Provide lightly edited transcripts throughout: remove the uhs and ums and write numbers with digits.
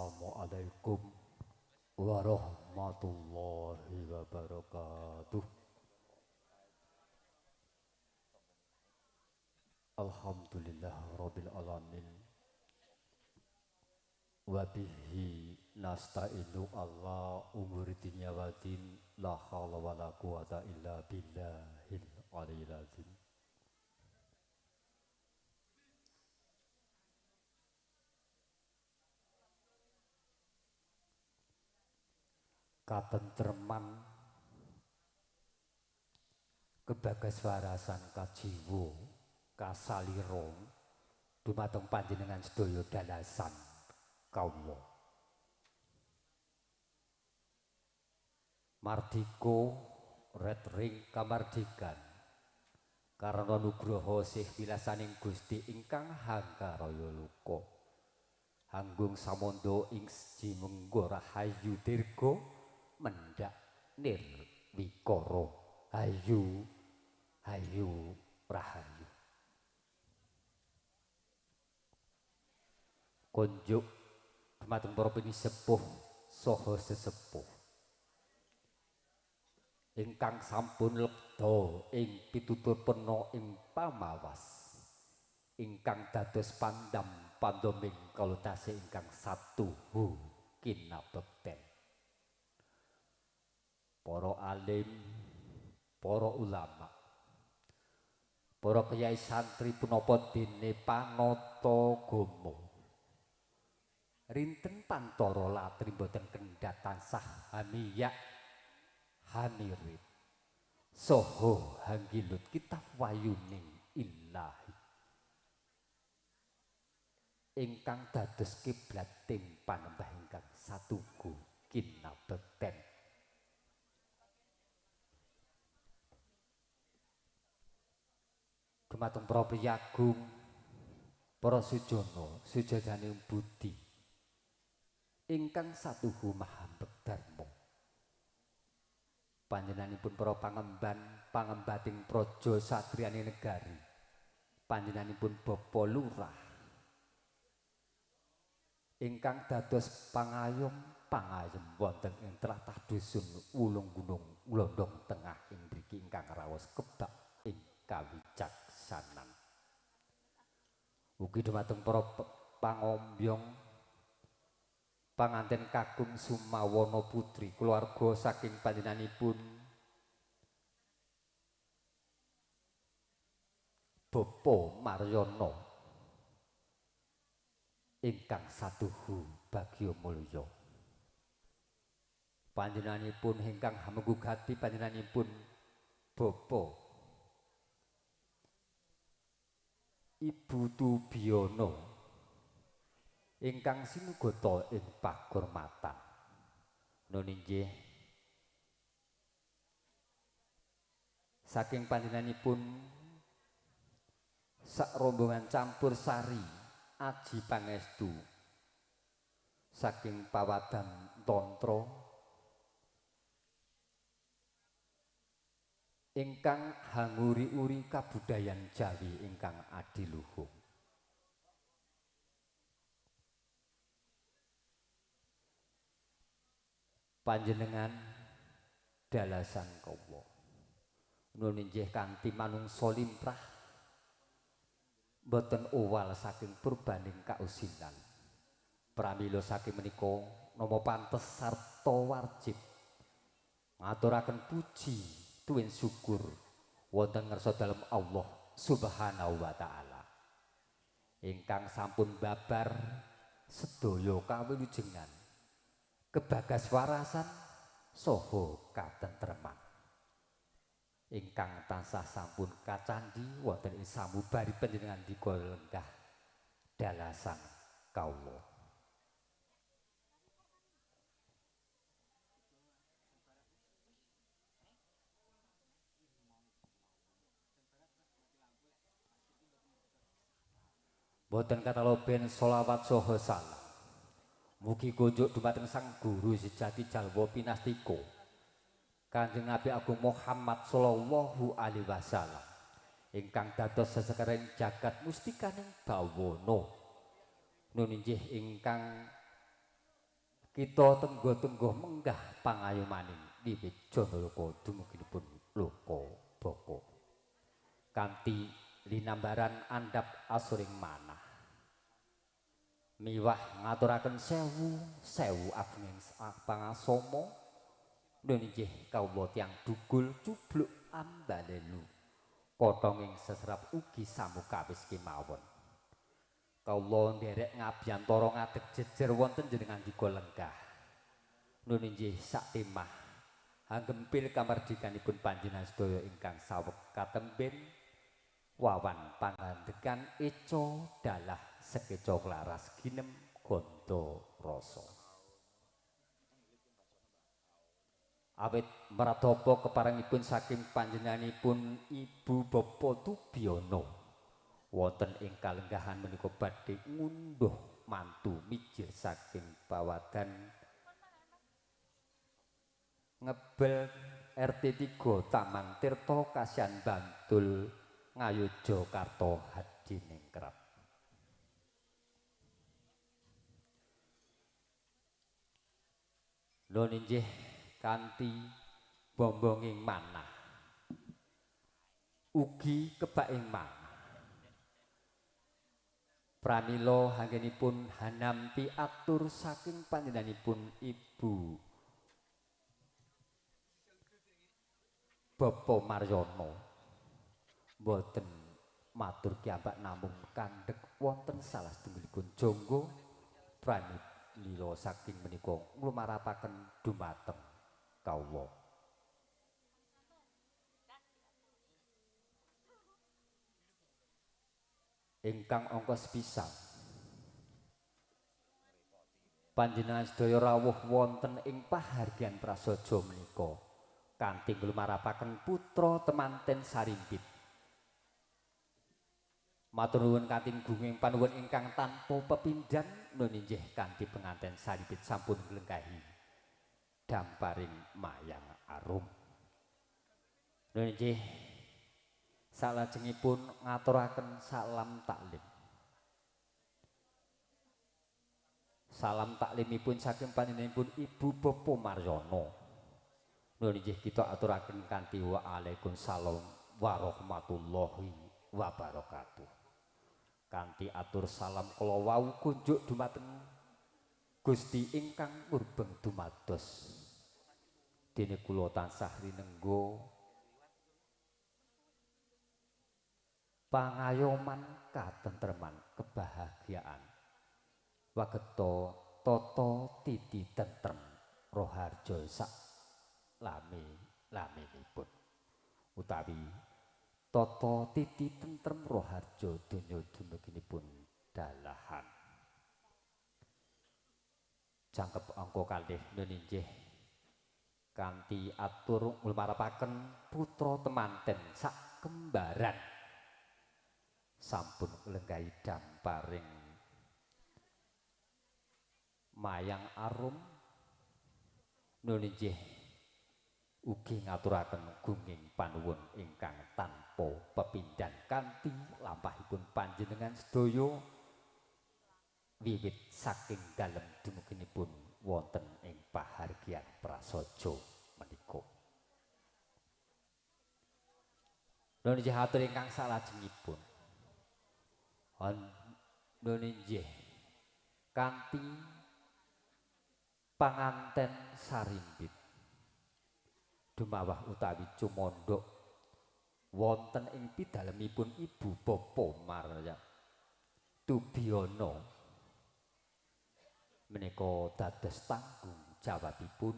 Assalamualaikum warahmatullahi wabarakatuh. Alhamdulillah rabbil alamin. Wa bihi nasta'inu alla umuri dunya wa din. La haula wala quwata illa billahil aliyil azim. Katentreman kebagaswarasan kajiwa kasalira dumateng panjenengan sedaya dalasan kawula mardika retring kamardikan karana nugraha sih wilasaning Gusti ingkang hangkaraya luka hanggung samandha ing jimengga rahayu dirga mendhak nirwikara hayu hayu rahayu konjuk dumateng para pinisepuh saha sesepuh ingkang sampun lebda ing pitutur pena ing pamawas ingkang dados pandam pandoming kala tasih ingkang satuhu kinabekten para alim para ulama para kyai santri punapa dene panata gama rinten pantara latri boten kendhat tansah hamiyak hanirip saha hanggilut kitab wayuning ilahi ingkang dados kiblat tim panembah ingkang satugu kinabekten dumateng para priyagung para sujana sujajaning budi ingkang satuhu mahambek dharma panjenenganipun para pangembating praja satriyane negari panjenenganipun Bapa Lurah ingkang dados pangayom wonten ing tlatah dusun Ulung Gunung Glondong Tengah ing mriki ingkang raos kebak ing kawicaksanan ugi dumateng para pangombyong panganten kakung Sumawana Putri keluarga saking panjenenganipun Bapa Maryana ingkang satuhu bagya mulya panjenenganipun ingkang hamegugati panjenenganipun Bapa Ibu Tubiyana ingkang sinugata ing pagurmatan nun inggih saking panjenenganipun sak rombongan campur sari aji pangestu saking pawadan tantra ingkang hanguri-uri kabudayan Jawi ingkang adiluhung panjenengan dalasan kawa nun inggih kanthi manungsa limrah boten owal saking purbaning kausinan pramila saking menika nama pantes sarta warjib ngaturaken puji tuwin syukur wonten ngarsa dalem Allah Subhanahu wa taala ingkang sampun babar sedaya kawilujengan kebagaswarasan saha katentreman ingkang tansah sampun kacandhi wonten ing samubari panjenengan dika lenggah dalasan kawula boten kataloben sholawat saha salam mugi kunjuk dumateng sang guru sejati jalwa pinastika Kanjeng Nabi Agung Muhammad sallallahu alaihi wasallam ingkang dados sesekering jagat mustikaning bawana nun inggih ingkang kita tenggo-tenggo menggah pangayumaning wiwit Janalaka dumuginipun loka baka kanthi linambaran andhap asuring manah miwah ngaturaken sewu ageng pangasama nggih kawula tiyang dugul cubluk ambalelu kothonging seserap ugi samukawis kemawon kawula nderek ngabiyantara ngadeg jejer wonten jenengan dika lenggah nun inggih sak temah hanggempil kamardikanipun panjenengan sedaya ingkang saweg katemben wawan pangandekan eca dalah sekeca klaras ginem ganda rasa awit mradhapa keparengipun saking panjenenganipun Ibu Bapa Tubiyana wonten ing kalenggahan menika badhe ngunduh mantu mijil saking bawadan ngebel RT 3 Taman Tirta Kasihan Bantul Ngayogyakarta Hadiningrat. Nun inggih kanthi bombonging manah ugi kebaing manah pramila hanggenipun hanampi atur saking panjenenganipun Ibu Bapa Maryono boten matur kiambak namung kandhek wonten salah setunggalipun jangga pranilila saking menika nglumarapaken dumateng kawula ingkang angka sepisan panjenengan sedaya rawuh wonten ing pahargyan prasaja menika kanthi nglumarapaken putra temanten Sarimpit matur nuwun kanthi gunging panuwun ingkang tanpa pepindhan nun inggih kanthi penganten Sarimpit sampun nglenggahi damparing mayang arum nun inggih salajengipun ngaturaken salam taklim. Salam taklimipun saking panjenenganipun Ibu Bapa Maryono. Nun inggih kita aturaken kanthi waalaikumsalam warahmatullahi wabarakatuh. Kanthi atur salam kala wau kunjuk dumateng Gusti ingkang murbeng dumados. Dene kula tansah rinengga pangayoman katentreman kebahagiaan wageta tata titi tentrem roharja sak laminipun utawi tata titi tentrem roharja donya dumuginipun dalahan jangkep angka kalih ninggih kanthi atur nglumarepaken putra temanten sak kembaran sampun nglenggahi damparing mayang arum nun inggih ugi ngaturaken gunging panuwun ingkang tanpa pepindhan kanthi lampahipun panjenengan sedaya wiwit saking dalem dumuginipun wonten ing pahargyan prasaja menika nun inggih atur ingkang salajengipun nun inggih kanthi panganten Sarimpit dumawah utawi cumandha wonten ing pidalemipun Ibu Bapa Marya Tubiyana menika dados tanggung jawabipun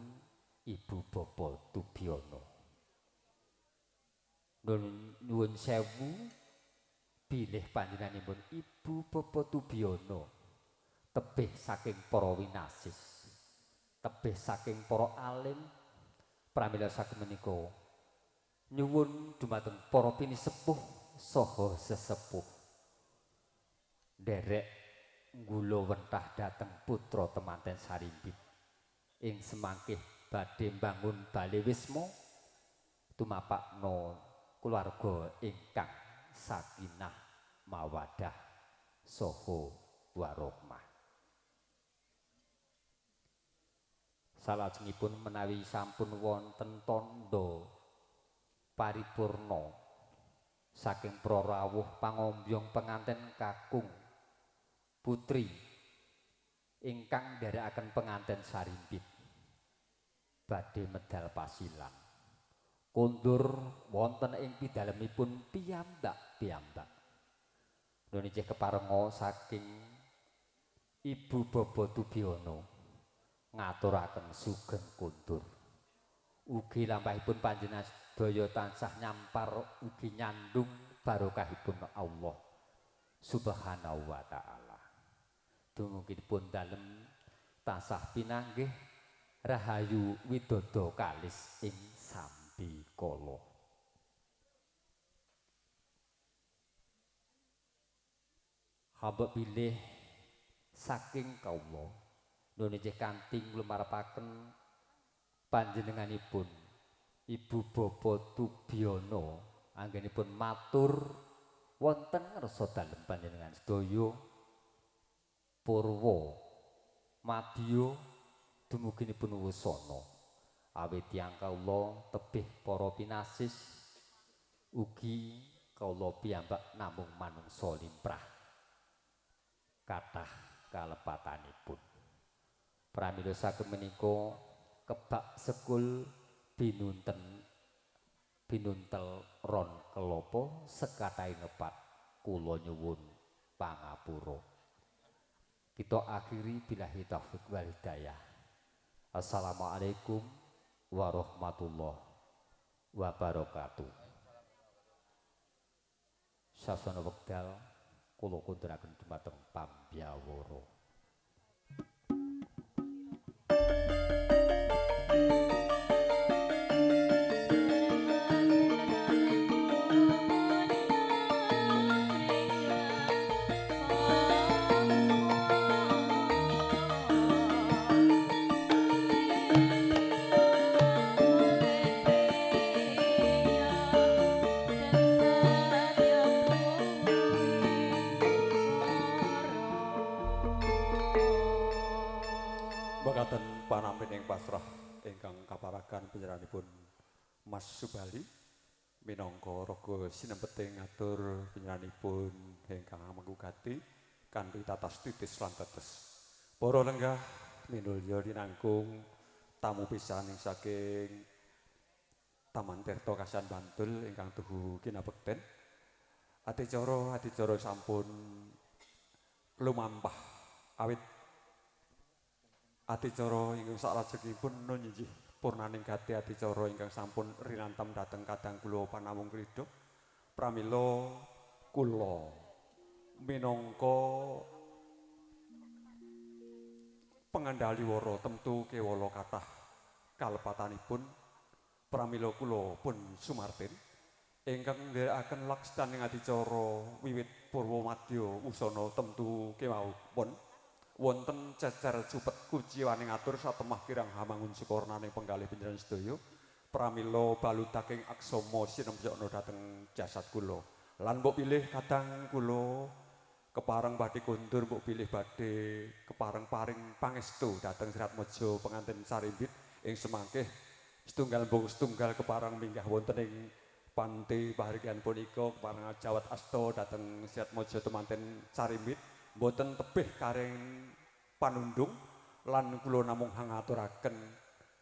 Ibu Bapa Tubiyana nuwun sewu bilih panjenenganipun Ibu Bapa Tubiyana tebih saking para winasis tebih saking para alim pramila saking menika nyuwun dumateng para pinisepuh saha sesepuh nderek nggula wentah dhateng putra temanten Sarimpit ing semangkih badhe mbangun bale wisma tumapakna keluarga ingkang sakinah mawaddah saha warahmah salajengipun menawi sampun wonten tandha paripurna saking para rawuh pangombyong penganten kakung putri ingkang nderekaken penganten sarimpit badhe medal pasilan kondur wonten ing pidalemipun piyambak nunjih keparenga saking Ibu Baba Tubiono ngaturaken sugeng kondur ugi lampahipun panjenengan sedaya tansah nyampar ugi nyandung barokahipun Allah Subhanahu wa taala. Dumungipun dalem tansah pinanggih rahayu widodo kalis ing sambi kala. Hamba bilih saking kawula nunjih kanthi nglumarepaken panjenenganipun Ibu Bapa Tubiono anggenipun matur wonten ngarsa dalem panjenengan sedaya purwa madya dumuginipun wusana awit tiyang kawula tebih para pinasis ugi kawula piyambak namung manungsa limprah kathah kalepatanipun pramila saged menika kebak sekul binuntel ron kelapa sekatahe ngepat kula nyuwun pangapura. Kita akhiri billahi taufik wal hidayah. Assalamualaikum warahmatullahi wabarakatuh. Sasana wekdal kula kunduraken dumateng pambyawara. Panampin ing pasrah ingkang kaparagan panjenenganipun Mas Subali minangka raga sinempeting ngatur panjenenganipun ingkang manggugati kanthi tatas titis lan tetes. Para lenggah minulya dinangkung tamu pisaning saking Taman Tirta Kasihan Bantul ingkang tuhu kinabekten. Adicara sampun lumampah awit adicara ingkang salajengipun nunjih purnaning gati adicara ingkang sampun rinantam dhateng kadang kula panamung krida pramila kula minangka pengendali wara temtu kewala kathah kalepatanipun pramila kula pun sumartin ingkang nderekaken laksaning adicara wiwit purwa madya usana temtu kemawon wonten cecer cupet kuciwaning atur satemah kirang hamangun sukornaning penggalih panjenengan sedaya pramila balutaking aksama sinembyakna dhateng jasad kula lan mbok pilih kadang kula kepareng badhe kondur mbok pilih badhe kepareng paring pangestu dhateng Sirat Mojo pengantin sarimbit ing semangkih setunggal mbung setunggal kepareng minggah wonten ing panti pahargyan punika kepareng jawat asta dhateng Sirat Mojo temanten sarimbit mboten tebih karing panundung lan kula namung ngaturaken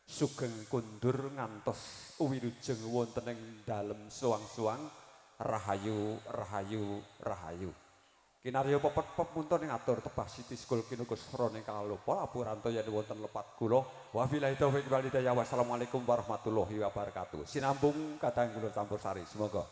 sugeng kundur ngantos uwilujeng wonten ing dalem suwang-suwang rahayu rahayu rahayu kinarya pepet pepunten ing atur tebah Siti Sekul kinukus roning kalopa apuranto yen wonten lepat kula wabillahi taufik wal hidayah wassalamualaikum warahmatullahi wabarakatuh sinambung kadang kula campur sari semoga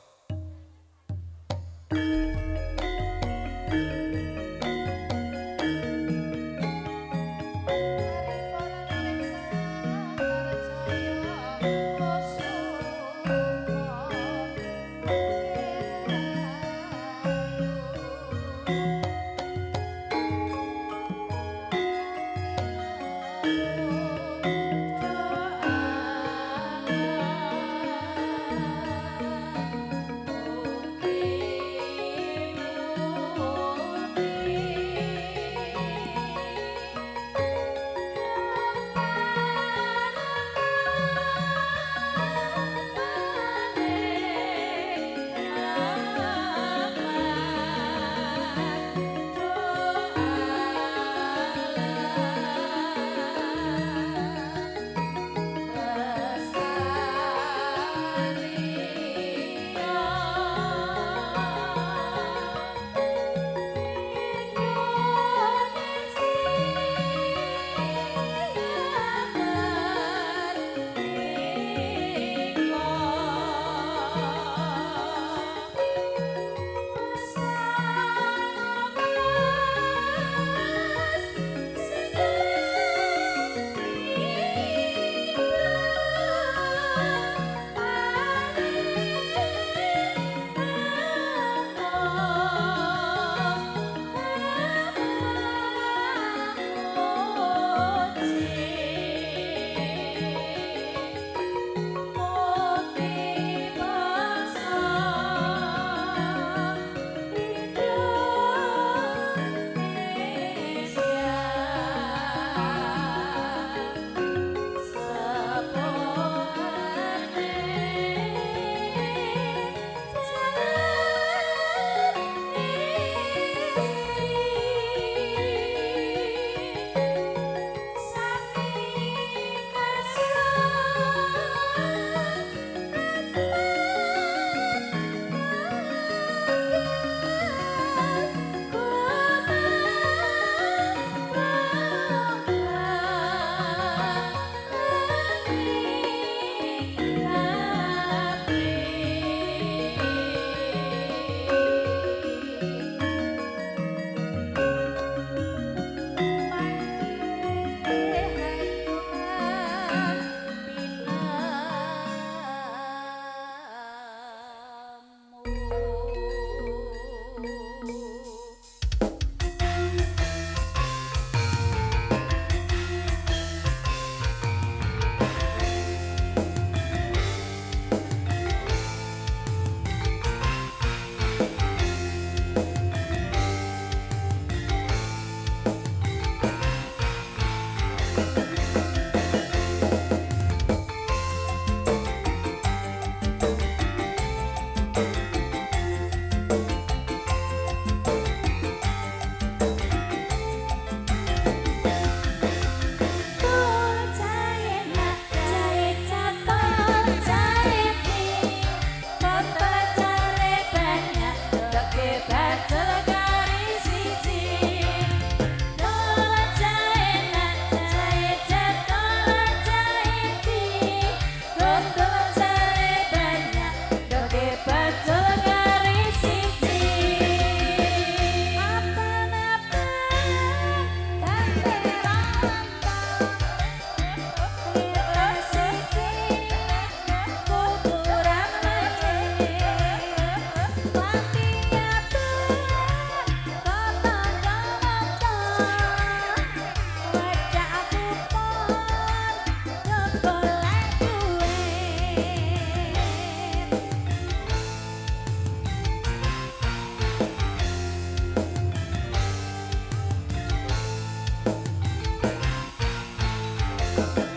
Thank